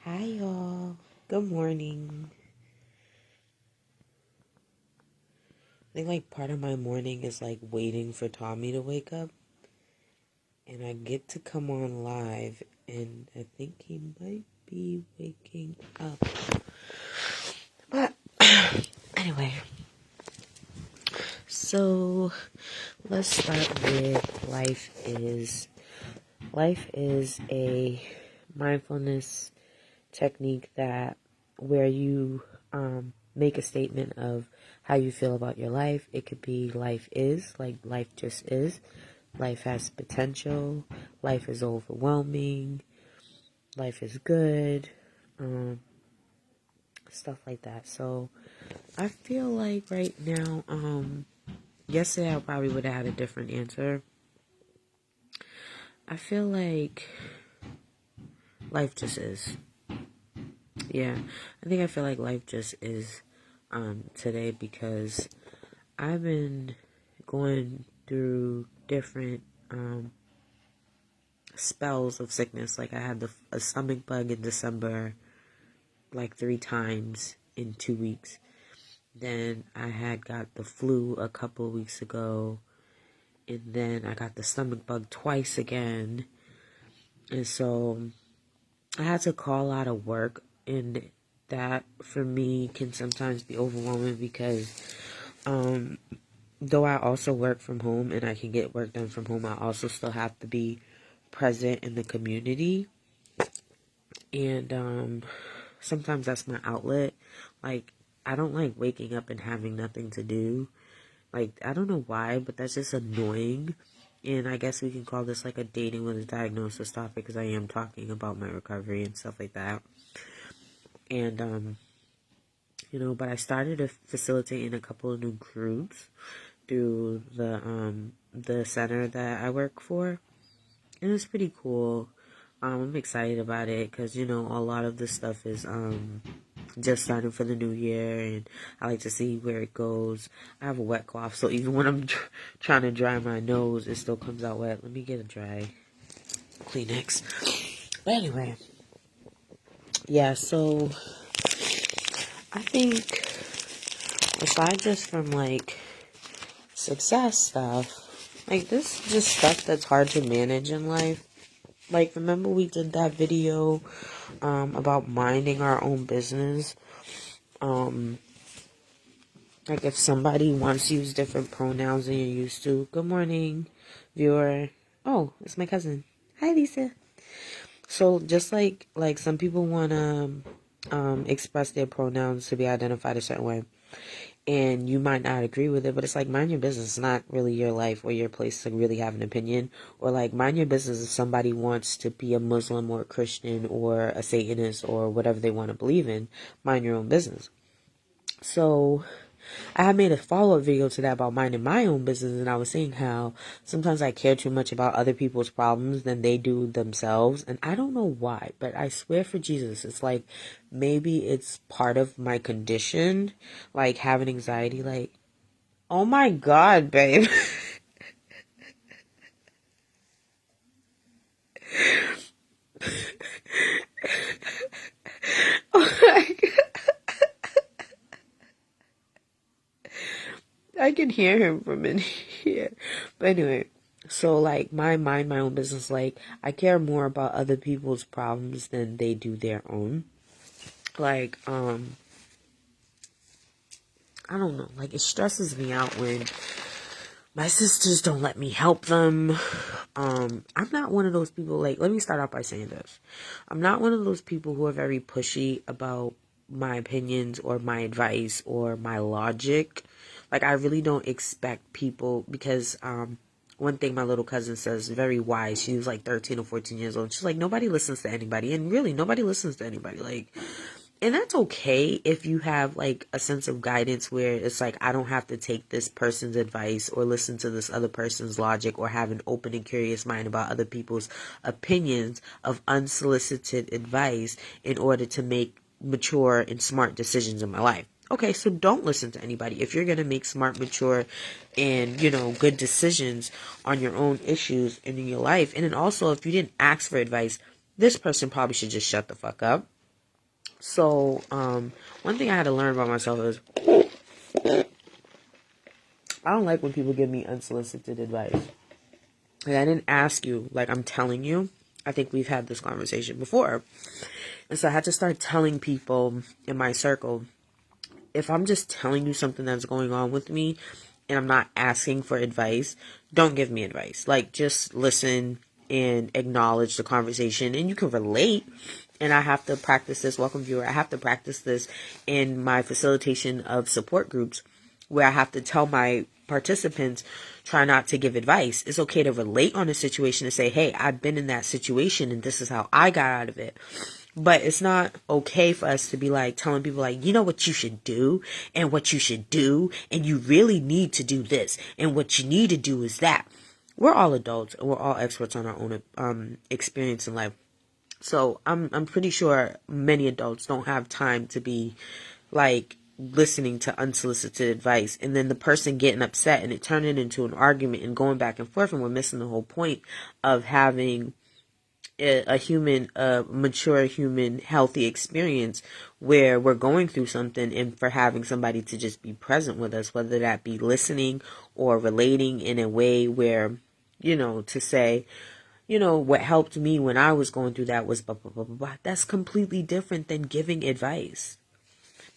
Hi, y'all. Good morning. I think, part of my morning is, waiting for Tommy to wake up. And I get to come on live, and I think he might be waking up. But, anyway. So, let's start with Life is a mindfulness technique where you make a statement of how you feel about your life. It could be life is, like life just is. Life has potential. Life is overwhelming. Life is good. Stuff like that. So I feel like right now, yesterday I probably would have had a different answer. I feel like life just is. Yeah, I feel like life just is today because I've been going through different spells of sickness. Like I had a stomach bug in December, 3 times in 2 weeks. Then I had got the flu a couple of weeks ago, and then I got the stomach bug twice again. And so I had to call out of work, and that for me can sometimes be overwhelming because though I also work from home and I can get work done from home, I also still have to be present in the community. And sometimes that's my outlet. I don't like waking up and having nothing to do. I don't know why, but that's just annoying. And I guess we can call this a dating with a diagnosis topic because I am talking about my recovery and stuff like that. And, but I started to facilitate in a couple of new groups through the center that I work for. And it's pretty cool. I'm excited about it because, a lot of this stuff is just starting for the new year, and I like to see where it goes. I have a wet cough, so even when I'm trying to dry my nose, it still comes out wet. Let me get a dry Kleenex. But anyway, yeah, so I think aside just from success stuff, this is just stuff that's hard to manage in life. Remember we did that video about minding our own business? If somebody wants to use different pronouns than you're used to. Good morning, viewer. Oh, it's my cousin. Hi, Lisa. So just like some people want to express their pronouns to be identified a certain way, and you might not agree with it, but it's mind your business. It's not really your life or your place to really have an opinion. Or mind your business if somebody wants to be a Muslim or a Christian or a Satanist or whatever they want to believe in. Mind your own business. So I had made a follow-up video to that about minding my own business, and I was saying how sometimes I care too much about other people's problems than they do themselves, and I don't know why, but I swear for Jesus, it's maybe it's part of my condition, having anxiety, oh my God, babe. Oh my God. I can hear him from in here. But anyway, so my mind, my own business, I care more about other people's problems than they do their own. I don't know, it stresses me out when my sisters don't let me help them. I'm not one of those people, let me start off by saying this. I'm not one of those people who are very pushy about my opinions or my advice or my logic. I really don't expect people, because one thing my little cousin says, very wise, she was 13 or 14 years old. She's nobody listens to anybody, and really nobody listens to anybody. And that's okay if you have a sense of guidance where it's I don't have to take this person's advice or listen to this other person's logic or have an open and curious mind about other people's opinions of unsolicited advice in order to make mature and smart decisions in my life. Okay, so don't listen to anybody. If you're going to make smart, mature, and, good decisions on your own issues and in your life, and then also if you didn't ask for advice, this person probably should just shut the fuck up. So, one thing I had to learn about myself is I don't like when people give me unsolicited advice. Like, I didn't ask you, like I'm telling you. I think we've had this conversation before. And so I had to start telling people in my circle, if I'm just telling you something that's going on with me and I'm not asking for advice, don't give me advice. Like, just listen and acknowledge the conversation, and you can relate. And I have to practice this, welcome viewer, I have to practice this in my facilitation of support groups, where I have to tell my participants, try not to give advice. It's okay to relate on a situation and say, hey, I've been in that situation and this is how I got out of it. But it's not okay for us to be like telling people like, you know what you should do and what you should do, and you really need to do this, and what you need to do is that. We're all adults and we're all experts on our own experience in life. So I'm pretty sure many adults don't have time to be like listening to unsolicited advice, and then the person getting upset and it turning into an argument and going back and forth, and we're missing the whole point of having a mature human, healthy experience where we're going through something, and for having somebody to just be present with us, whether that be listening or relating in a way where, to say, what helped me when I was going through that was blah, blah, blah, blah, blah. That's completely different than giving advice.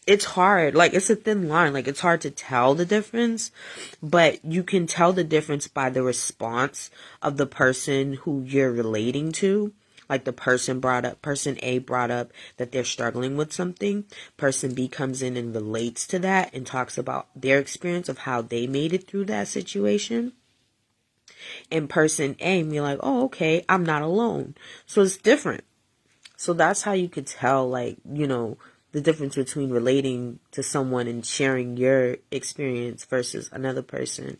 It's hard. Like, it's a thin line. Like, it's hard to tell the difference, but you can tell the difference by the response of the person who you're relating to. Like, person A brought up that they're struggling with something. Person B comes in and relates to that and talks about their experience of how they made it through that situation. And person A, you're like, oh, okay, I'm not alone. So it's different. So that's how you could tell, like, the difference between relating to someone and sharing your experience versus another person,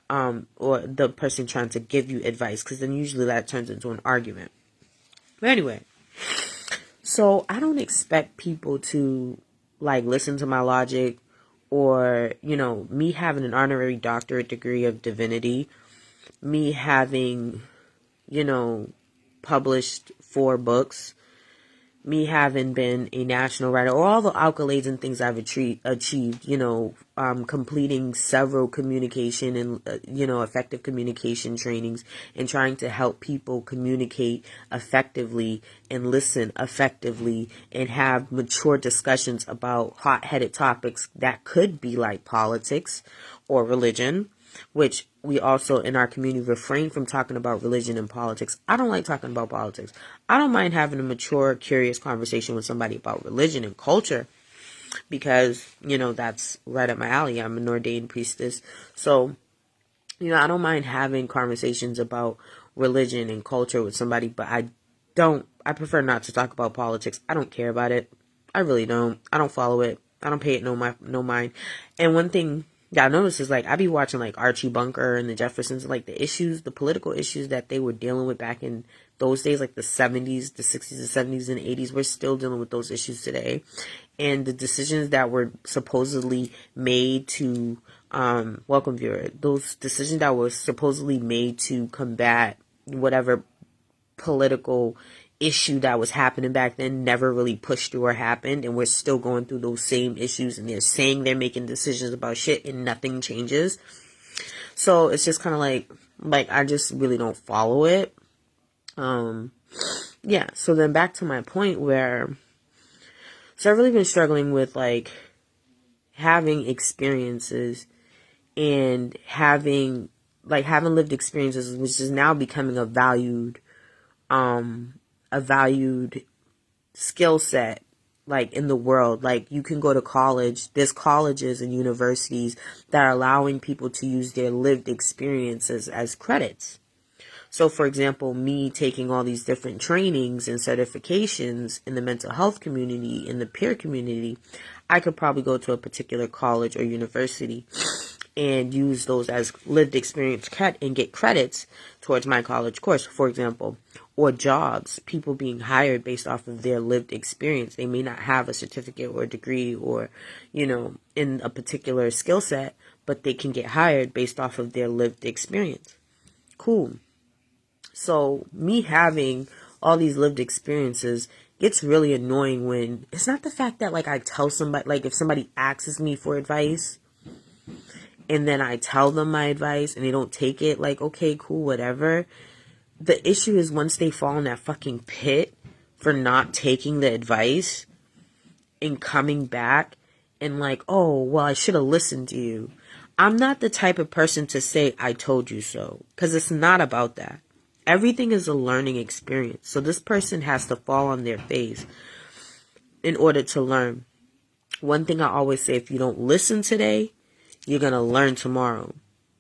or the person trying to give you advice, because then usually that turns into an argument. But anyway, so I don't expect people to like listen to my logic, or me having an honorary doctorate degree of divinity, me having published 4 books, me having been a national writer, or all the accolades and things I've achieved, completing several communication and, effective communication trainings, and trying to help people communicate effectively and listen effectively and have mature discussions about hot-headed topics that could be like politics or religion, which we also in our community refrain from talking about religion and politics. I don't like talking about politics. I don't mind having a mature, curious conversation with somebody about religion and culture, because, that's right up my alley. I'm an ordained priestess. So, I don't mind having conversations about religion and culture with somebody, but I prefer not to talk about politics. I don't care about it. I really don't. I don't follow it. I don't pay it no mind. And one thing that I noticed is, like, I be watching like Archie Bunker and the Jeffersons, and like the political issues that they were dealing with back in those days, like the 70s, the 60s, the 70s, and 80s. We're still dealing with those issues today. And the decisions that were supposedly made to, welcome viewer, those decisions that were supposedly made to combat whatever political issue that was happening back then never really pushed through or happened, and we're still going through those same issues, and they're saying they're making decisions about shit and nothing changes. So it's just kind of like I just really don't follow it. Yeah, so then back to my point so I've really been struggling with like having experiences and having lived experiences, which is now becoming a valued skill set, like, in the world. Like, you can go to college. There's colleges and universities that are allowing people to use their lived experiences as credits. So, for example, me taking all these different trainings and certifications in the mental health community, in the peer community, I could probably go to a particular college or university and use those as lived experience and get credits towards my college course, for example. Or jobs, people being hired based off of their lived experience. They may not have a certificate or a degree or, in a particular skill set, but they can get hired based off of their lived experience. Cool. So me having all these lived experiences, gets really annoying when it's not the fact that like I tell somebody, like if somebody asks me for advice and then I tell them my advice and they don't take it, like, okay, cool, whatever. The issue is once they fall in that fucking pit for not taking the advice and coming back and like, oh, well, I should have listened to you. I'm not the type of person to say, I told you so, because it's not about that. Everything is a learning experience. So this person has to fall on their face in order to learn. One thing I always say, if you don't listen today, you're going to learn tomorrow.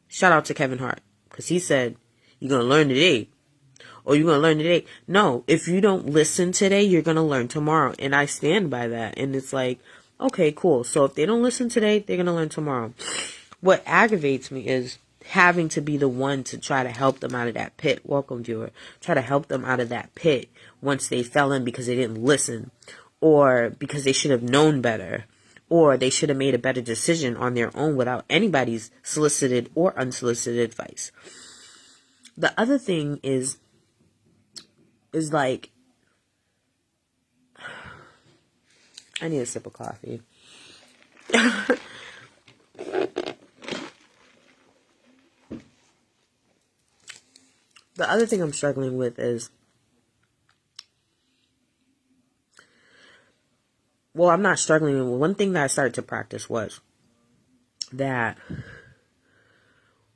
Shout out to Kevin Hart, because he said, you're going to learn today. Or you're going to learn today. No, if you don't listen today, you're going to learn tomorrow. And I stand by that. And it's like, okay, cool. So if they don't listen today, they're going to learn tomorrow. What aggravates me is having to be the one to try to help them out of that pit. Welcome, viewer. Try to help them out of that pit once they fell in because they didn't listen. Or because they should have known better. Or they should have made a better decision on their own without anybody's solicited or unsolicited advice. The other thing is like, I need a sip of coffee. The other thing I'm struggling with is, well, I'm not struggling with, one thing that I started to practice was that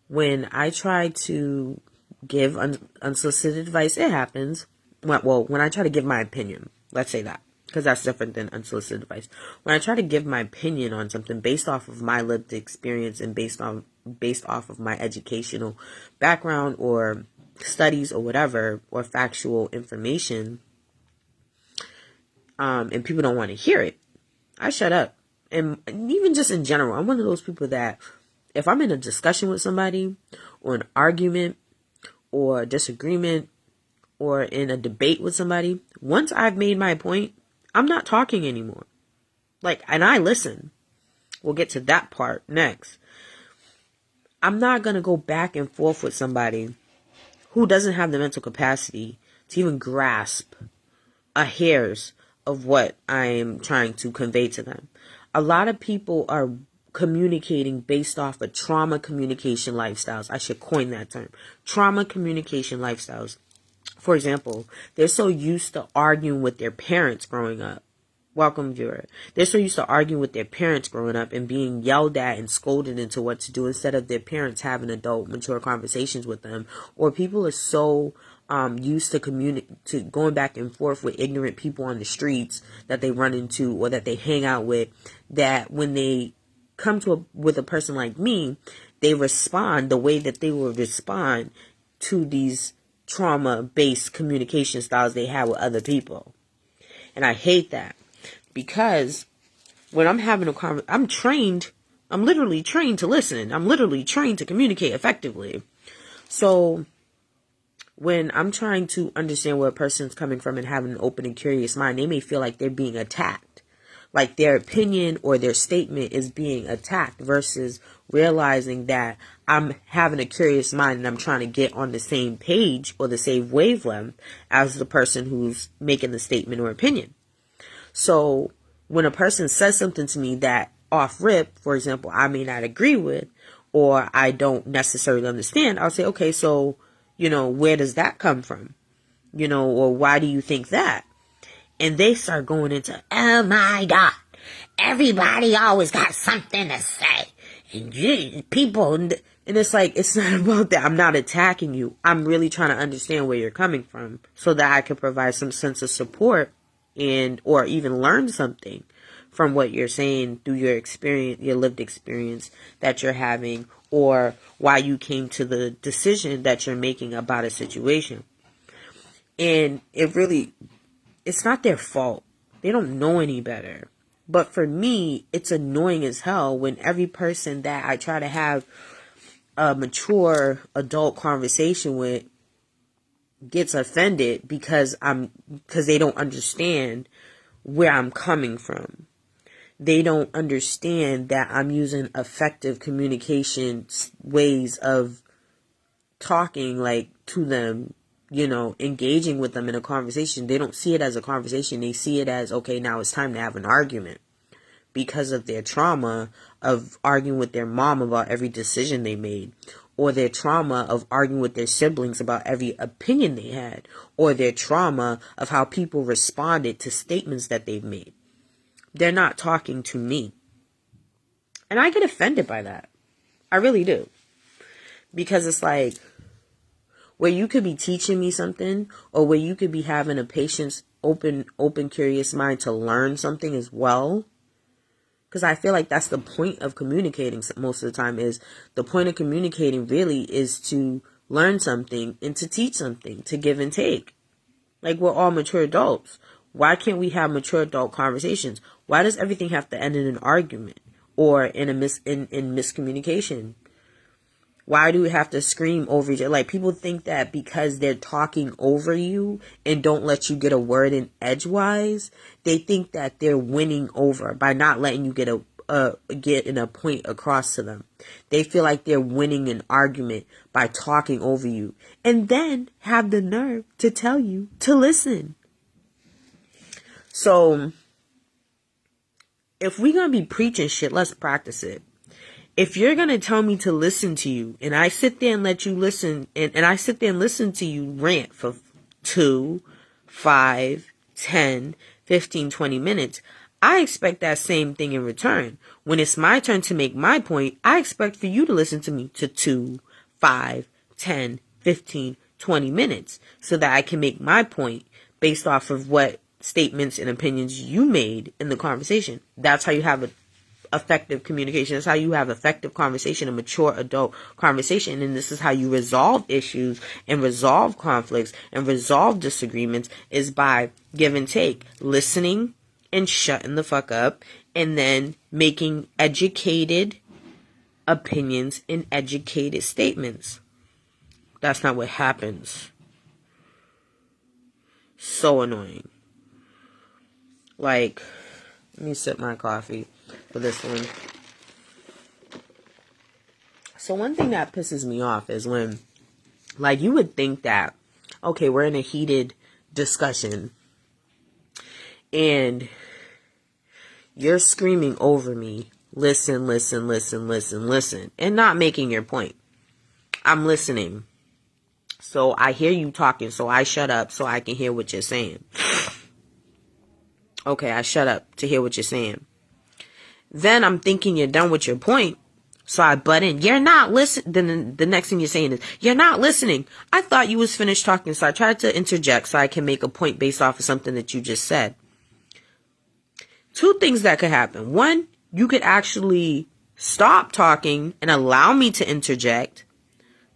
when I try to give unsolicited advice, it happens. Well, when I try to give my opinion, let's say that, because that's different than unsolicited advice. When I try to give my opinion on something based off of my lived experience and based off of my educational background or studies or whatever, or factual information, and people don't want to hear it, I shut up. And even just in general, I'm one of those people that if I'm in a discussion with somebody or an argument or disagreement or in a debate with somebody, once I've made my point, I'm not talking anymore. Like, and I listen. We'll get to that part next. I'm not going to go back and forth with somebody who doesn't have the mental capacity to even grasp a hairs of what I am trying to convey to them. A lot of people are communicating based off of trauma communication lifestyles. I should coin that term. Trauma communication lifestyles. For example, they're so used to arguing with their parents growing up. Welcome, viewer. They're so used to arguing with their parents growing up and being yelled at and scolded into what to do instead of their parents having adult, mature conversations with them. Or people are so used to going back and forth with ignorant people on the streets that they run into or that they hang out with, that when they come with a person like me, they respond the way that they will respond to these trauma-based communication styles they have with other people. And I hate that. Because when I'm having a conversation, I'm literally trained to listen. I'm literally trained to communicate effectively. So when I'm trying to understand where a person's coming from and having an open and curious mind, they may feel like they're being attacked. Like their opinion or their statement is being attacked versus realizing that I'm having a curious mind and I'm trying to get on the same page or the same wavelength as the person who's making the statement or opinion. So when a person says something to me that off rip, for example, I may not agree with, or I don't necessarily understand, I'll say, okay, so, where does that come from? Or why do you think that? And they start going into, oh my God, everybody always got something to say. And people, and it's like, it's not about that. I'm not attacking you. I'm really trying to understand where you're coming from so that I can provide some sense of support or even learn something from what you're saying through your experience, your lived experience that you're having, or why you came to the decision that you're making about a situation. And it's not their fault. They don't know any better. But for me, it's annoying as hell when every person that I try to have a mature adult conversation with gets offended because they don't understand where I'm coming from. They don't understand that I'm using effective communication ways of talking, like, to them engaging with them in a conversation, they don't see it as a conversation. They see it as, okay, now it's time to have an argument because of their trauma of arguing with their mom about every decision they made, or their trauma of arguing with their siblings about every opinion they had, or their trauma of how people responded to statements that they've made. They're not talking to me. And I get offended by that. I really do. Because it's like, where you could be teaching me something, or where you could be having a patient's open, curious mind to learn something as well. Because I feel like that's the point of communicating most of the time. Is the point of communicating really is to learn something and to teach something, to give and take. Like, we're all mature adults. Why can't we have mature adult conversations? Why does everything have to end in an argument or in miscommunication? Why do we have to scream over each other? Like, people think that because they're talking over you and don't let you get a word in edgewise, they think that they're winning over by not letting you get a point across to them. They feel like they're winning an argument by talking over you, and then have the nerve to tell you to listen. So, if we're going to be preaching shit, let's practice it. If you're going to tell me to listen to you, and I sit there and let you listen, and I sit there and listen to you rant for 2, 5, 10, 15, 20 minutes, I expect that same thing in return. When it's my turn to make my point, I expect for you to listen to me to 2, 5, 10, 15, 20 minutes, so that I can make my point based off of what statements and opinions you made in the conversation. That's how you have effective communication. That's how you have effective conversation, a mature adult conversation. And this is how you resolve issues and resolve conflicts and resolve disagreements, is by give and take, listening and shutting the fuck up, and then making educated opinions and educated statements. That's not what happens. So annoying. Like, let me sip my coffee for this one. So one thing that pisses me off is when, like, you would think that, okay, we're in a heated discussion and you're screaming over me, listen, and not making your point. I'm listening. So I hear you talking, so I shut up so I can hear what you're saying. Okay, I shut up to hear what you're saying. Then I'm thinking you're done with your point, so I butt in. You're not listening. Then the next thing you're saying is, you're not listening. I thought you was finished talking, so I tried to interject so I can make a point based off of something that you just said. 2 things that could happen. 1, you could actually stop talking and allow me to interject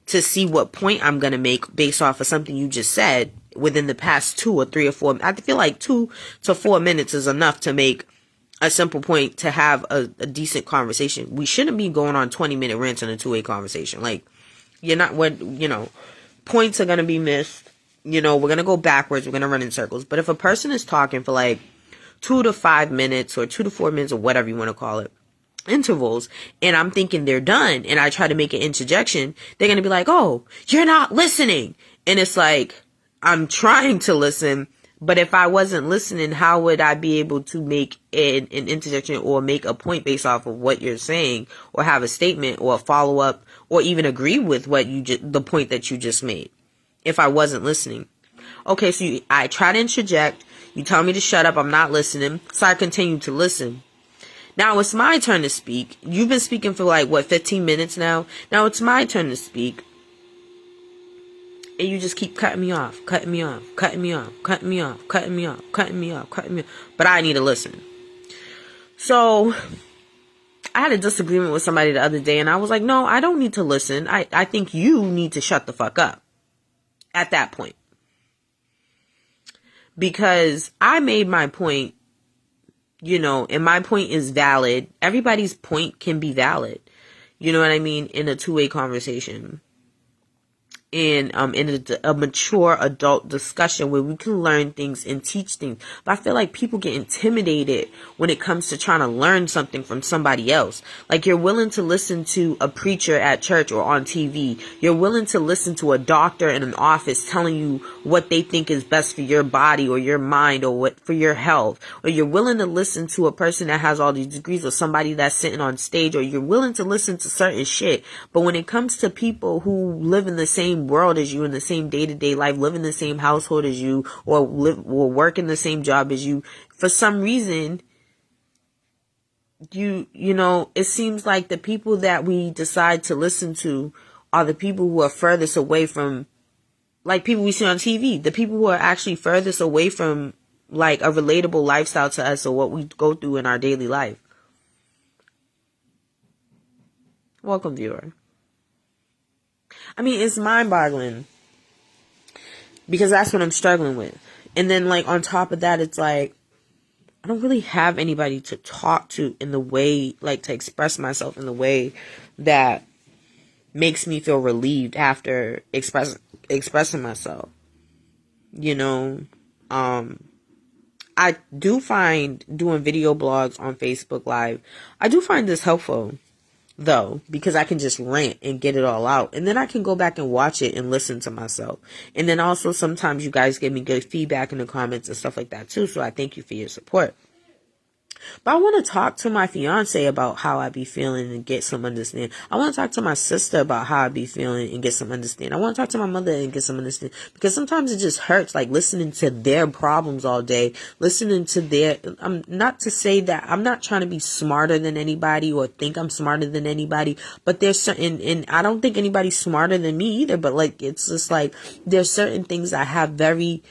to see what point I'm going to make based off of something you just said within the past 2 or 3 or 4. I feel like 2 to 4 minutes is enough to make a simple point, to have a decent conversation. We shouldn't be going on 20-minute rants in a 2-way conversation. Like, points are going to be missed. We're going to go backwards. We're going to run in circles. But if a person is talking for like 2 to 5 minutes or 2 to 4 minutes or whatever you want to call it, intervals, and I'm thinking they're done, and I try to make an interjection, they're going to be like, oh, you're not listening. And it's like, I'm trying to listen, but if I wasn't listening, how would I be able to make an interjection or make a point based off of what you're saying, or have a statement or a follow-up, or even agree with what the point that you just made, if I wasn't listening? Okay, so I try to interject, you tell me to shut up, I'm not listening, so I continue to listen. Now it's my turn to speak. You've been speaking for 15 minutes now? Now it's my turn to speak. And you just keep cutting me off. But I need to listen. So, I had a disagreement with somebody the other day, and I was like, no, I don't need to listen. I think you need to shut the fuck up at that point. Because I made my point, and my point is valid. Everybody's point can be valid. You know what I mean? In a 2-way conversation. in a mature adult discussion where we can learn things and teach things. But I feel like people get intimidated when it comes to trying to learn something from somebody else. Like, you're willing to listen to a preacher at church or on TV. You're willing to listen to a doctor in an office telling you what they think is best for your body or your mind or what for your health. Or you're willing to listen to a person that has all these degrees or somebody that's sitting on stage, or you're willing to listen to certain shit. But when it comes to people who live in the same world as you, in the same day-to-day life, live in the same household as you, or work in the same job as you, for some reason, you know, it seems like the people that we decide to listen to are the people who are furthest away from, like, people we see on TV, the people who are actually furthest away from, like, a relatable lifestyle to us or what we go through in our daily life. Welcome, viewer. I mean, it's mind-boggling because that's what I'm struggling with. And then, like, on top of that, it's like, I don't really have anybody to talk to in the way, like, to express myself in the way that makes me feel relieved after expressing myself. You know, I do find doing video blogs on Facebook Live, I do find this helpful, though, because I can just rant and get it all out, and then I can go back and watch it and listen to myself. And then also sometimes you guys give me good feedback in the comments and stuff like that too, so I thank you for your support. But I want to talk to my fiance about how I be feeling and get some understanding. I want to talk to my sister about how I be feeling and get some understanding. I want to talk to my mother and get some understanding. Because sometimes it just hurts, like, listening to their problems all day. Listening to their... not to say that I'm not trying to be smarter than anybody or think I'm smarter than anybody. But there's certain... And I don't think anybody's smarter than me either. But, like, it's just like... There's certain things I have very...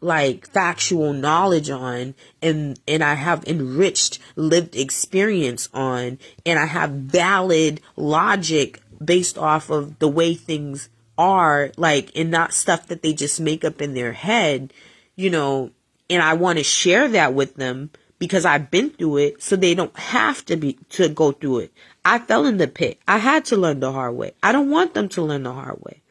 like, factual knowledge on, and I have enriched lived experience on, and I have valid logic based off of the way things are, like, and not stuff that they just make up in their head, you know, and I want to share that with them because I've been through it, so they don't have to go through it. I fell in the pit. I had to learn the hard way. I don't want them to learn the hard way.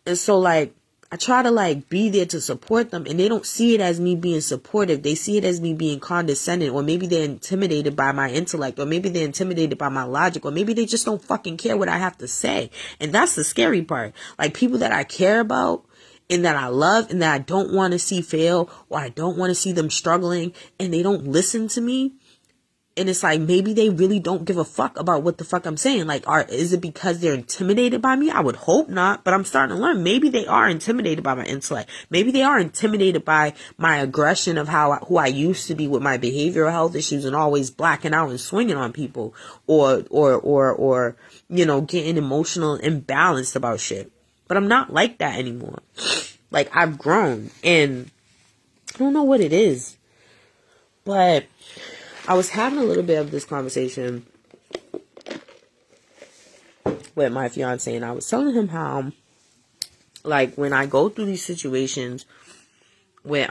And so, like, I try to, like, be there to support them, and they don't see it as me being supportive. They see it as me being condescending, or maybe they're intimidated by my intellect, or maybe they're intimidated by my logic, or maybe they just don't fucking care what I have to say. And that's the scary part. Like, people that I care about and that I love and that I don't want to see fail, or I don't want to see them struggling, and they don't listen to me. And it's like, maybe they really don't give a fuck about what the fuck I'm saying. Like, is it because they're intimidated by me? I would hope not, but I'm starting to learn. Maybe they are intimidated by my intellect. Maybe they are intimidated by my aggression of who I used to be with my behavioral health issues and always blacking out and swinging on people, or, you know, getting emotional and imbalanced about shit. But I'm not like that anymore. Like, I've grown, and I don't know what it is, but I was having a little bit of this conversation with my fiance, and I was telling him how, like, when I go through these situations with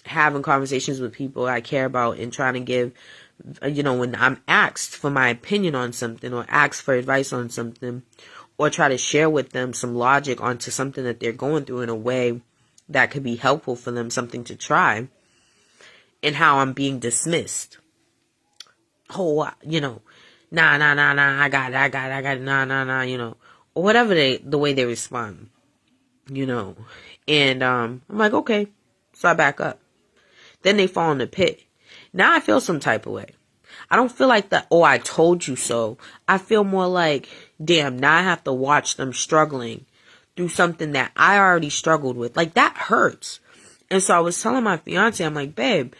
having conversations with people I care about and trying to give, you know, when I'm asked for my opinion on something or asked for advice on something, or try to share with them some logic onto something that they're going through in a way that could be helpful for them, something to try, and how I'm being dismissed. Oh, you know, nah, I got it, nah, you know, or whatever the way they respond, you know. And I'm like, okay, so I back up. Then they fall in the pit. Now I feel some type of way. I don't feel like that, oh, I told you so. I feel more like, damn, now I have to watch them struggling through something that I already struggled with. Like, that hurts. And so I was telling my fiance, I'm like, babe,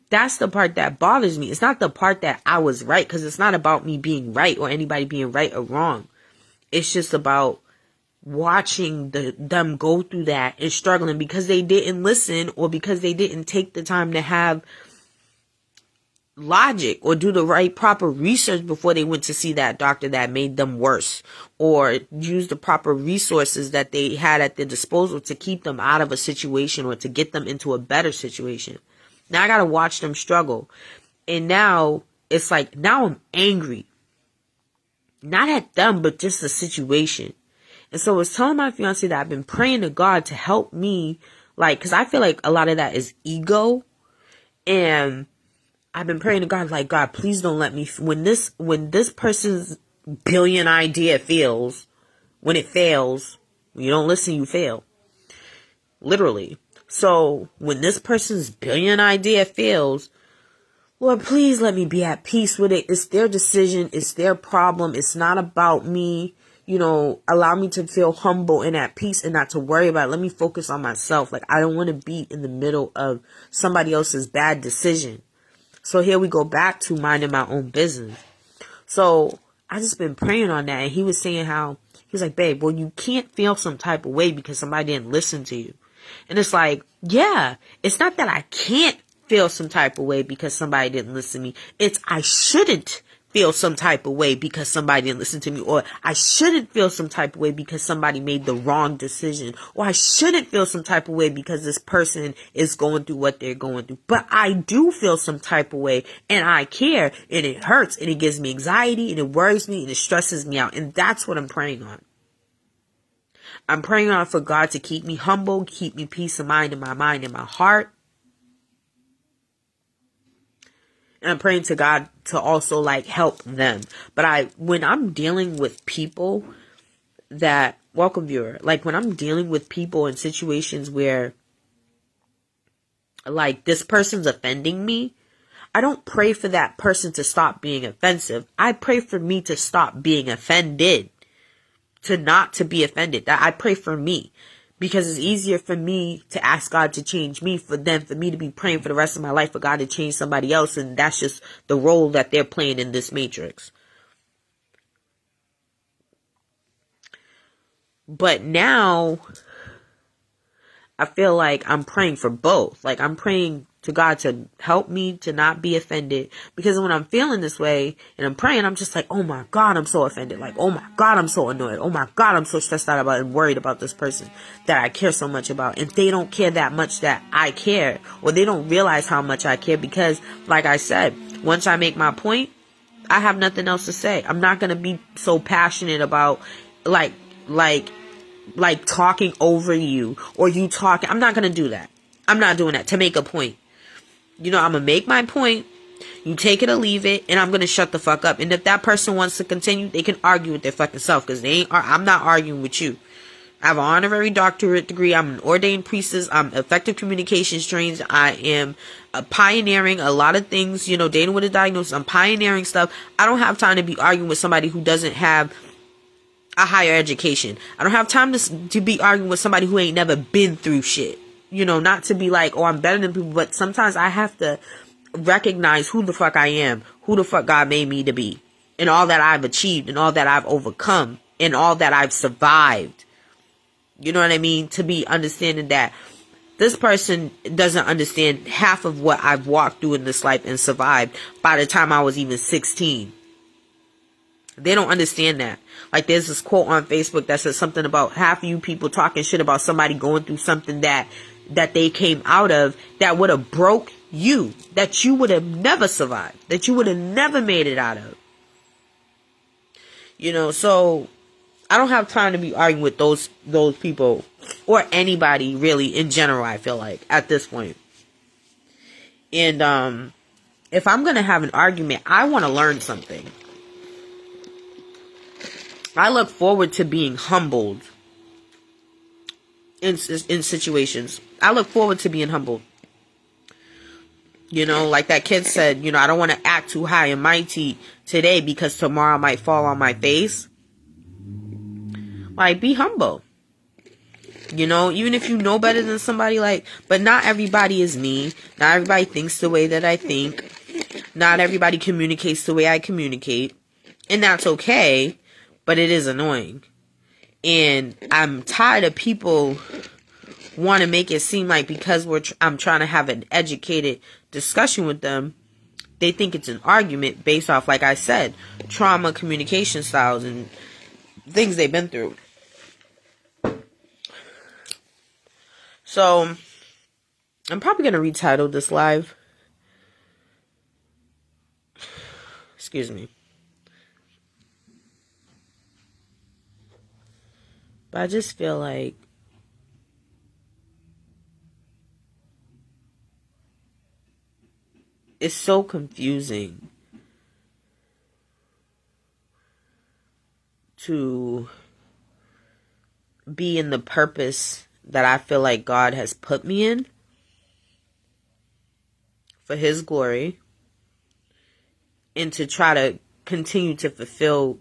that's the part that bothers me. It's not the part that I was right, because it's not about me being right or anybody being right or wrong. It's just about watching them go through that and struggling because they didn't listen, or because they didn't take the time to have logic or do the right proper research before they went to see that doctor that made them worse, or use the proper resources that they had at their disposal to keep them out of a situation or to get them into a better situation. Now I gotta watch them struggle. And now it's like, now I'm angry. Not at them, but just the situation. And so I was telling my fiance that I've been praying to God to help me, like, because I feel like a lot of that is ego. And I've been praying to God, like, God, please don't let me, when this person's billion idea fails, when it fails, when you don't listen, you fail. Literally. So when this person's billion idea fails, Lord, please let me be at peace with it. It's their decision. It's their problem. It's not about me. Allow me to feel humble and at peace and not to worry about it. Let me focus on myself. Like, I don't want to be in the middle of somebody else's bad decision. So here we go back to minding my own business. So I just been praying on that. And he was saying how, he was like, babe, well, you can't feel some type of way because somebody didn't listen to you. And it's like, yeah, it's not that I can't feel some type of way because somebody didn't listen to me. It's I shouldn't feel some type of way because somebody didn't listen to me, or I shouldn't feel some type of way because somebody made the wrong decision, or I shouldn't feel some type of way because this person is going through what they're going through. But I do feel some type of way, and I care, and it hurts, and it gives me anxiety, and it worries me, and it stresses me out. And that's what I'm praying on. I'm praying on for God to keep me humble, keep me peace of mind in my mind and my heart. And I'm praying to God to also help them. But when I'm dealing with people welcome viewer, when I'm dealing with people in situations where this person's offending me, I don't pray for that person to stop being offensive. I pray for me to stop being offended, to be offended. That I pray for me. Because it's easier for me to ask God to change me than for me to be praying for the rest of my life for God to change somebody else. And that's just the role that they're playing in this matrix. But now I feel like I'm praying for both. I'm praying to God to help me to not be offended. Because when I'm feeling this way and I'm praying, I'm just like, oh my God, I'm so offended. Oh my God, I'm so annoyed. Oh my God, I'm so stressed out about and worried about this person that I care so much about. And they don't care that much that I care. Or they don't realize how much I care. Because like I said, once I make my point, I have nothing else to say. I'm not going to be so passionate about talking over you or you talking. I'm not going to do that. I'm not doing that to make a point. I'm going to make my point. You take it or leave it, and I'm going to shut the fuck up. And if that person wants to continue, they can argue with their fucking self, because I'm not arguing with you. I have an honorary doctorate degree. I'm an ordained priestess. I'm effective communications trained. I am pioneering a lot of things, dating with a diagnosis. I'm pioneering stuff. I don't have time to be arguing with somebody who doesn't have a higher education. I don't have time to be arguing with somebody who ain't never been through shit. Not to be like, oh, I'm better than people, but sometimes I have to recognize who the fuck I am, who the fuck God made me to be, and all that I've achieved, and all that I've overcome, and all that I've survived. You know what I mean? To be understanding that this person doesn't understand half of what I've walked through in this life and survived by the time I was even 16. They don't understand that. There's this quote on Facebook that says something about half of you people talking shit about somebody going through something that they came out of that would have broke you, that you would have never survived, that you would have never made it out of. So I don't have time to be arguing with those people or anybody really in general, I feel like, at this point. And if I'm going to have an argument, I want to learn something. I look forward to being humbled in situations. I look forward to being humbled. Like that kid said, I don't want to act too high and mighty today because tomorrow I might fall on my face. Be humble. Even if you know better than somebody, but not everybody is me. Not everybody thinks the way that I think. Not everybody communicates the way I communicate. And that's okay, but it is annoying. And I'm tired of people want to make it seem like because I'm trying to have an educated discussion with them, they think it's an argument based off, like I said, trauma, communication styles, and things they've been through. So, I'm probably going to retitle this live. Excuse me. But I just feel like it's so confusing to be in the purpose that I feel like God has put me in for His glory, and to try to continue to fulfill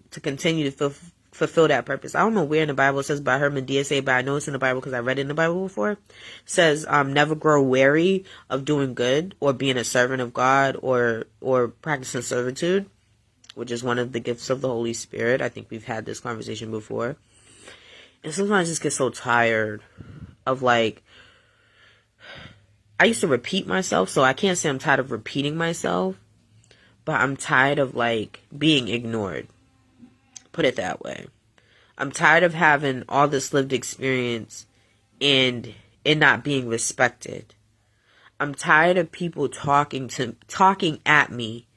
that purpose. I don't know where in the Bible it says, but I heard Medea say, but I know it's in the Bible because I read it in the Bible before. It says, never grow weary of doing good or being a servant of God or practicing servitude, which is one of the gifts of the Holy Spirit. I think we've had this conversation before. And sometimes I just get so tired of like, I used to repeat myself, so I can't say I'm tired of repeating myself, but I'm tired of like being ignored. Put it that way. I'm tired of having all this lived experience and it not being respected. I'm tired of people talking at me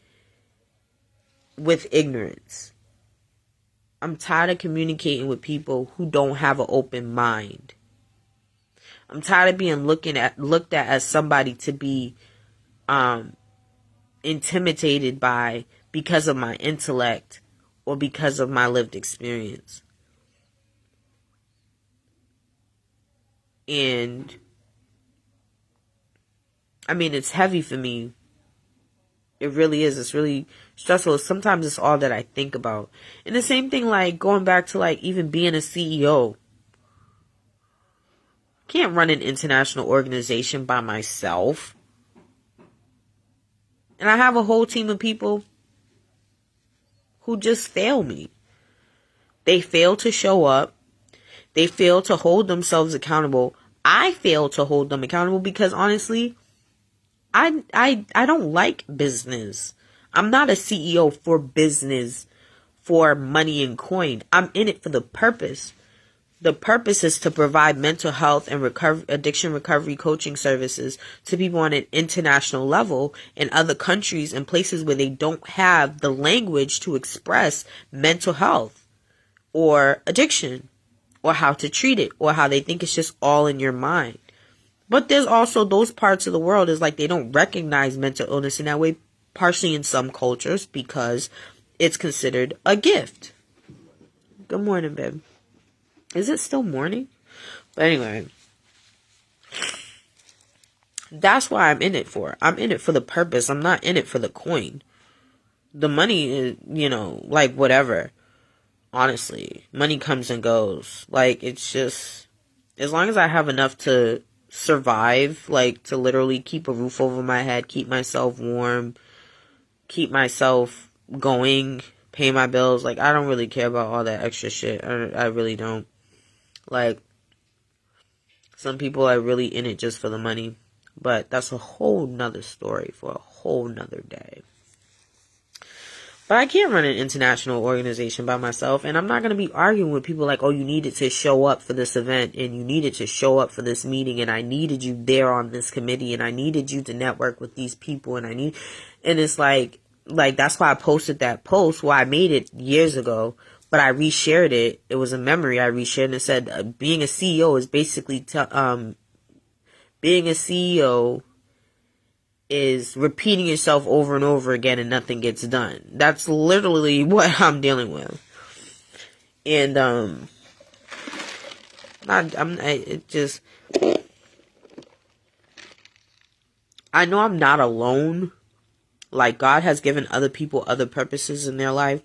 with ignorance. I'm tired of communicating with people who don't have an open mind. I'm tired of being looked at as somebody to be intimidated by because of my intellect or because of my lived experience. And I mean, it's heavy for me. It really is. It's really stressful. Sometimes it's all that I think about. And the same thing, like going back to like even being a CEO. Can't run an international organization by myself. And I have a whole team of people who just fail me. They fail to show up. They fail to hold themselves accountable. I fail to hold them accountable because honestly, I don't like business. I'm not a CEO for business, for money and coin. I'm in it for the purpose. The purpose is to provide mental health and addiction recovery coaching services to people on an international level in other countries and places where they don't have the language to express mental health or addiction or how to treat it or how they think it's just all in your mind. But there's also those parts of the world is like they don't recognize mental illness in that way, partially in some cultures because it's considered a gift. Good morning, babe. Is it still morning? But anyway, that's why I'm in it for. I'm in it for the purpose. I'm not in it for the coin. The money is, like whatever. Honestly, money comes and goes. Like, it's just, as long as I have enough to survive, like to literally keep a roof over my head, keep myself warm, keep myself going, pay my bills. Like, I don't really care about all that extra shit. I really don't. Like, some people are really in it just for the money. But that's a whole nother story for a whole nother day. But I can't run an international organization by myself. And I'm not going to be arguing with people like, oh, you needed to show up for this event. And you needed to show up for this meeting. And I needed you there on this committee. And I needed you to network with these people. And it's like that's why I posted that post. Well, I made it years ago. But I reshared it. It was a memory I reshared, and it said, being a CEO is basically, being a CEO is repeating yourself over and over again and nothing gets done. That's literally what I'm dealing with. And, I know I'm not alone. Like, God has given other people other purposes in their life.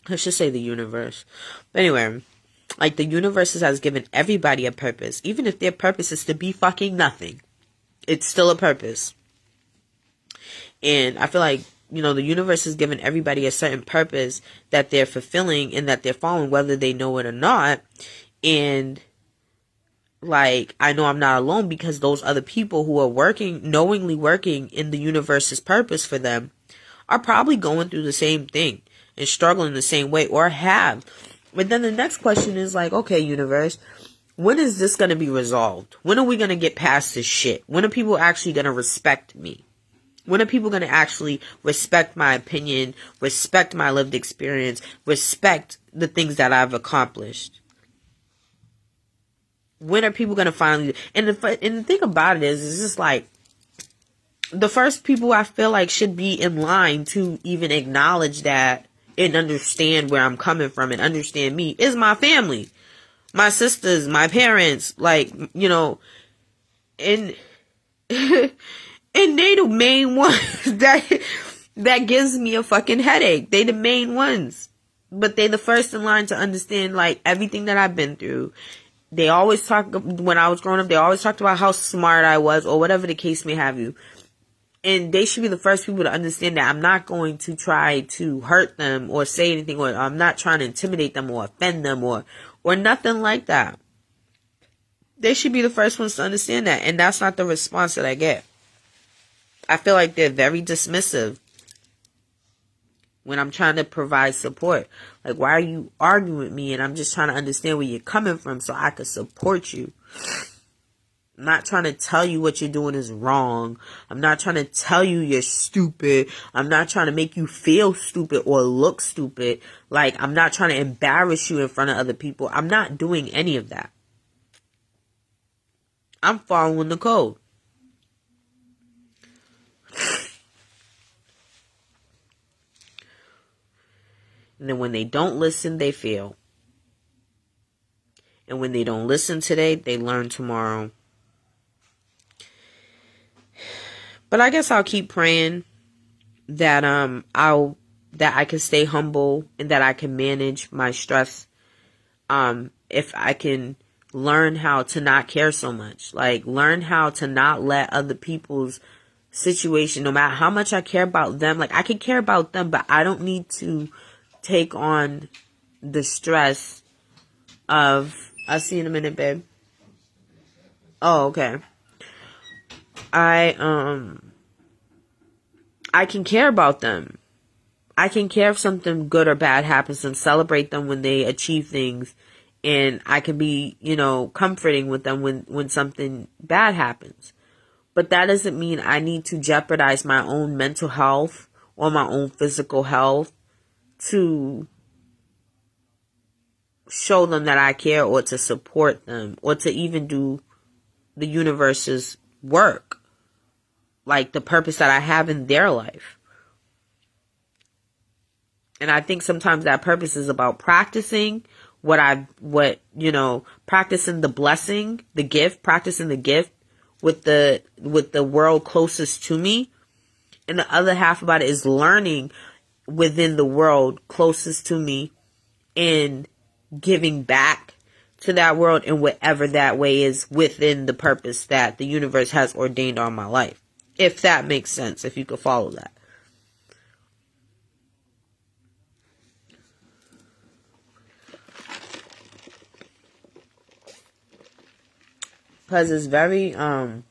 Let's just say the universe. But anyway, like the universe has given everybody a purpose. Even if their purpose is to be fucking nothing. It's still a purpose. And I feel like, the universe has given everybody a certain purpose that they're fulfilling and that they're following, whether they know it or not. And like, I know I'm not alone because those other people who are knowingly working in the universe's purpose for them are probably going through the same thing and struggling the same way or have. But then the next question is like, okay, universe, when is this going to be resolved? When are we going to get past this shit? When are people actually going to respect me? When are people going to actually respect my opinion, respect my lived experience, respect the things that I've accomplished? When are people going to finally... And the thing about it is, it's just like, the first people I feel like should be in line to even acknowledge that and understand where I'm coming from and understand me is my family. My sisters, my parents, like, you know, and and they the main ones that gives me a fucking headache. They the main ones. But they the first in line to understand, like, everything that I've been through. They always talk, when I was growing up, they always talked about how smart I was, or whatever the case may have you. And they should be the first people to understand that I'm not going to try to hurt them or say anything, or I'm not trying to intimidate them or offend them or nothing like that. They should be the first ones to understand that. And that's not the response that I get. I feel like they're very dismissive when I'm trying to provide support. Like, why are you arguing with me? And I'm just trying to understand where you're coming from so I can support you. I'm not trying to tell you what you're doing is wrong. I'm not trying to tell you you're stupid. I'm not trying to make you feel stupid or look stupid. Like, I'm not trying to embarrass you in front of other people. I'm not doing any of that. I'm following the code. And then when they don't listen, they fail. And when they don't listen today, they learn tomorrow. But I guess I'll keep praying that I can stay humble and that I can manage my stress. If I can learn how to not care so much, like learn how to not let other people's situation, no matter how much I care about them, like I can care about them, but I don't need to take on the stress of, I'll see you in a minute, babe. Oh, okay. I can care about them. I can care if something good or bad happens and celebrate them when they achieve things. And I can be, you know, comforting with them when something bad happens. But that doesn't mean I need to jeopardize my own mental health or my own physical health to show them that I care, or to support them, or to even do the universe's work. Like the purpose that I have in their life. And I think sometimes that purpose is about practicing practicing the blessing, the gift, practicing the gift with the world closest to me. And the other half about it is learning within the world closest to me and giving back to that world in whatever that way is within the purpose that the universe has ordained on my life. If that makes sense, if you could follow that. Because it's very, so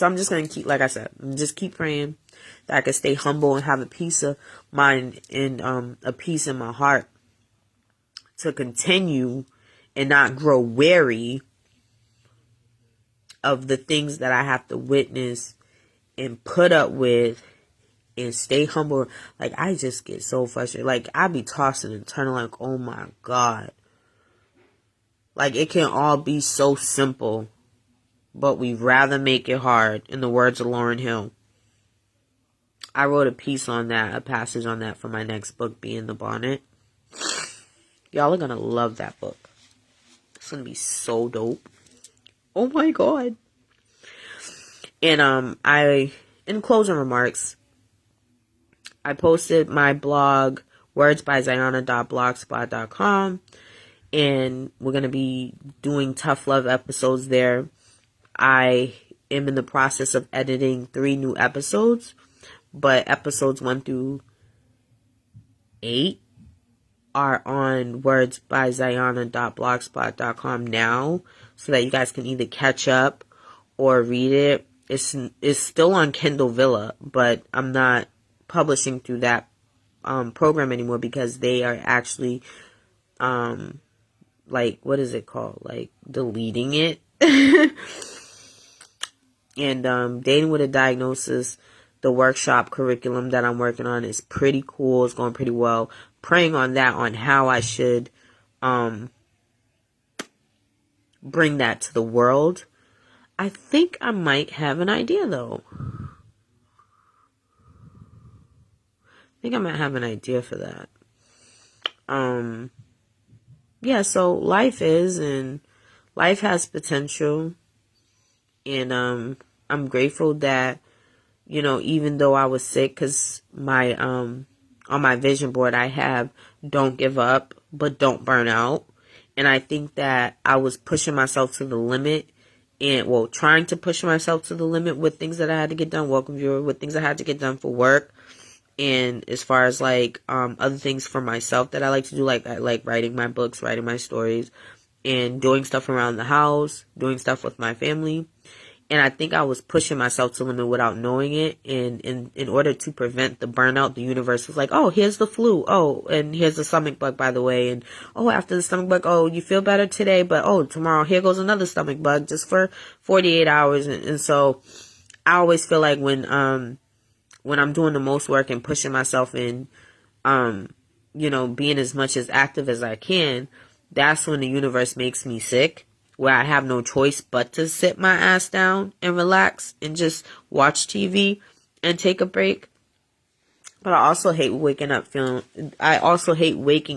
I'm just going to keep, like I said, just keep praying that I can stay humble and have a peace of mind and a peace in my heart to continue and not grow weary of the things that I have to witness and put up with and stay humble. Like, I just get so frustrated. Like, I be tossing and turning like, oh my God. Like, it can all be so simple, but we'd rather make it hard, in the words of Lauryn Hill. I wrote a piece on that, a passage on that for my next book, Be in the Bonnet. Y'all are gonna love that book. It's gonna be so dope. Oh my God. And in closing remarks, I posted my blog, wordsbyziona.blogspot.com, and we're going to be doing tough love episodes there. I am in the process of editing 3 new episodes, but episodes 1 through 8 are on wordsbyziona.blogspot.com now, so that you guys can either catch up or read it. It's still on Kindle Villa, but I'm not publishing through that program anymore because they are actually like, what is it called? Like, deleting it. And Dating with a Diagnosis, the workshop curriculum that I'm working on, is pretty cool. It's going pretty well. Praying on that, on how I should bring that to the world. I think I might have an idea though. I think I might have an idea for that. Yeah, so life has potential, and I'm grateful that, even though I was sick, because my on my vision board I have, don't give up but don't burn out. And I think that I was pushing myself to the limit, and trying to push myself to the limit with things that I had to get done. Welcome viewer, with things I had to get done for work. And as far as other things for myself that I like to do, like I like writing my books, writing my stories, and doing stuff around the house, doing stuff with my family. And I think I was pushing myself to the limit without knowing it. And in order to prevent the burnout, the universe was like, oh, here's the flu. Oh, and here's the stomach bug, by the way. And oh, after the stomach bug, oh, you feel better today, but oh, tomorrow here goes another stomach bug just for 48 hours. And so I always feel like when I'm doing the most work and pushing myself in, being as much as active as I can, that's when the universe makes me sick, where I have no choice but to sit my ass down and relax and just watch TV and take a break. But I also hate waking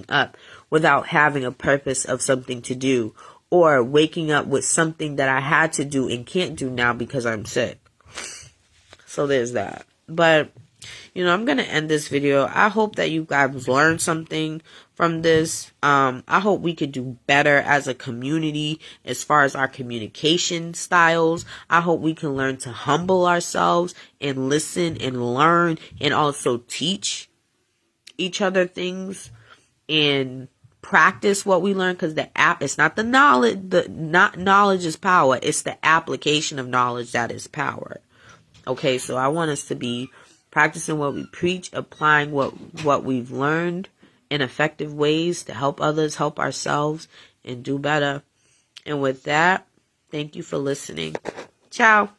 up without having a purpose of something to do, or waking up with something that I had to do and can't do now because I'm sick. So there's that. But, I'm going to end this video. I hope that you guys learned something from this. I hope we could do better as a community as far as our communication styles. I hope we can learn to humble ourselves and listen and learn, and also teach each other things and practice what we learn, because it's not the knowledge, knowledge is power. It's the application of knowledge that is power. Okay, so I want us to be practicing what we preach, applying what we've learned in effective ways to help others, help ourselves, and do better. And with that, thank you for listening. Ciao.